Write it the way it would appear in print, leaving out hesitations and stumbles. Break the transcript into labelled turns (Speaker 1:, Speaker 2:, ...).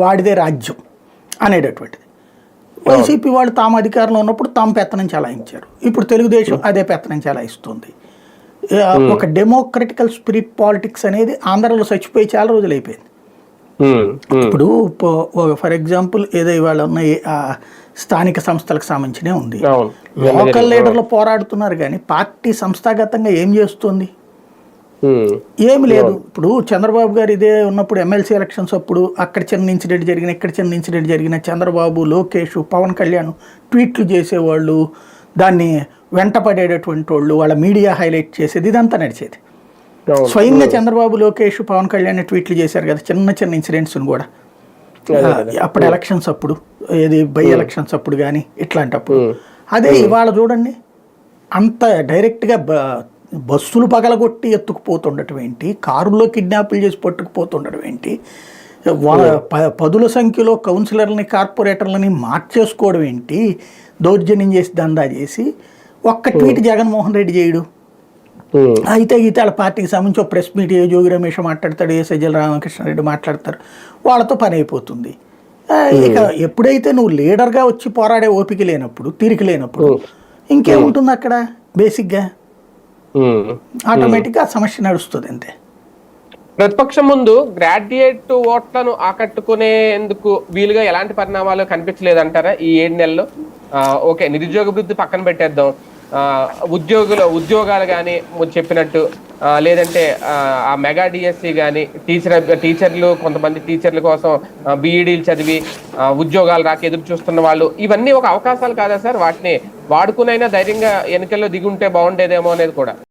Speaker 1: వాడిదే రాజ్యం అనేటటువంటిది. వైసీపీ వాళ్ళు తాము అధికారంలో ఉన్నప్పుడు తాము పెత్తనం చెలాయించారు. ఇప్పుడు తెలుగుదేశం అదే పెత్తనం చెలాయిస్తుంది. ఒక డెమోక్రటికల్ స్పిరిట్ పాలిటిక్స్ అనేది ఆంధ్రలో చచ్చిపోయి చాలా రోజులు అయిపోయింది. ఇప్పుడు ఫర్ ఎగ్జాంపుల్ ఏదో ఇవాళ ఉన్న స్థానిక సంస్థలకు సంబంధించినే ఉంది. లోకల్ లీడర్లు పోరాడుతున్నారు కానీ పార్టీ సంస్థాగతంగా ఏం చేస్తుంది? ఏమి లేదు. ఇప్పుడు చంద్రబాబు గారు ఇదే ఉన్నప్పుడు ఎమ్మెల్సీ ఎలక్షన్స్ అప్పుడు అక్కడ చిన్న ఇన్సిడెంట్ జరిగిన, ఇక్కడ చిన్న ఇన్సిడెంట్ జరిగిన చంద్రబాబు, లోకేష్, పవన్ కళ్యాణ్ ట్వీట్లు చేసేవాళ్ళు, దాన్ని వెంటపడేటటువంటి వాళ్ళు, వాళ్ళ మీడియా హైలైట్ చేసేది, ఇదంతా నడిచేది. స్వయంగా చంద్రబాబు, లోకేష్, పవన్ కళ్యాణ్ ట్వీట్లు చేశారు కదా చిన్న చిన్న ఇన్సిడెంట్స్ని కూడా అప్పుడు ఎలక్షన్స్ అప్పుడు, ఏది బై ఎలక్షన్స్ అప్పుడు కానీ ఇట్లాంటప్పుడు. అదే ఇవాళ చూడండి, అంత డైరెక్ట్గా బస్సులు పగలగొట్టి ఎత్తుకుపోతుండటం ఏంటి, కారుల్లో కిడ్నాపులు చేసి పట్టుకుపోతుండటం ఏంటి, పదుల సంఖ్యలో కౌన్సిలర్లని, కార్పొరేటర్లని మార్చేసుకోవడం ఏంటి, దౌర్జన్యం చేసి దందా చేసి ఒక్క ట్వీట్ జగన్మోహన్ రెడ్డి చేయడు. అయితే వాళ్ళ పార్టీకి సంబంధించి ఒక ప్రెస్ మీట్ జోగి రమేష్ మాట్లాడతాడు, సజ్జల రామకృష్ణారెడ్డి మాట్లాడతారు, వాళ్ళతో పని అయిపోతుంది. ఇక ఎప్పుడైతే నువ్వు లీడర్గా వచ్చి పోరాడే ఓపిక లేనప్పుడు, తీరిక లేనప్పుడు ఇంకేముంటుంది అక్కడ? బేసిక్గా ఆటోమేటిక్గా సమస్య నడుస్తుంది అంతే.
Speaker 2: ప్రతిపక్షం ముందు గ్రాడ్యుయేట్ ఓట్లను ఆకట్టుకునేందుకు వీలుగా ఎలాంటి పరిణామాలు కనిపించలేదంటారా ఈ 7 నెలల్లో? ఓకే, నిరుద్యోగ వృద్ధి పక్కన పెట్టేద్దాం, ఉద్యోగాలు కానీ చెప్పినట్టు, లేదంటే ఆ మెగా డిఎస్సి కానీ, టీచర్లు కొంతమంది టీచర్ల కోసం బీఈడీలు చదివి ఉద్యోగాలు రాక ఎదురు చూస్తున్న వాళ్ళు, ఇవన్నీ ఒక అవకాశాలు కాదా సార్? వాటిని వాడుకునైనా ధైర్యంగా ఎన్నికల్లో దిగుంటే బాగుండేదేమో అనేది కూడా.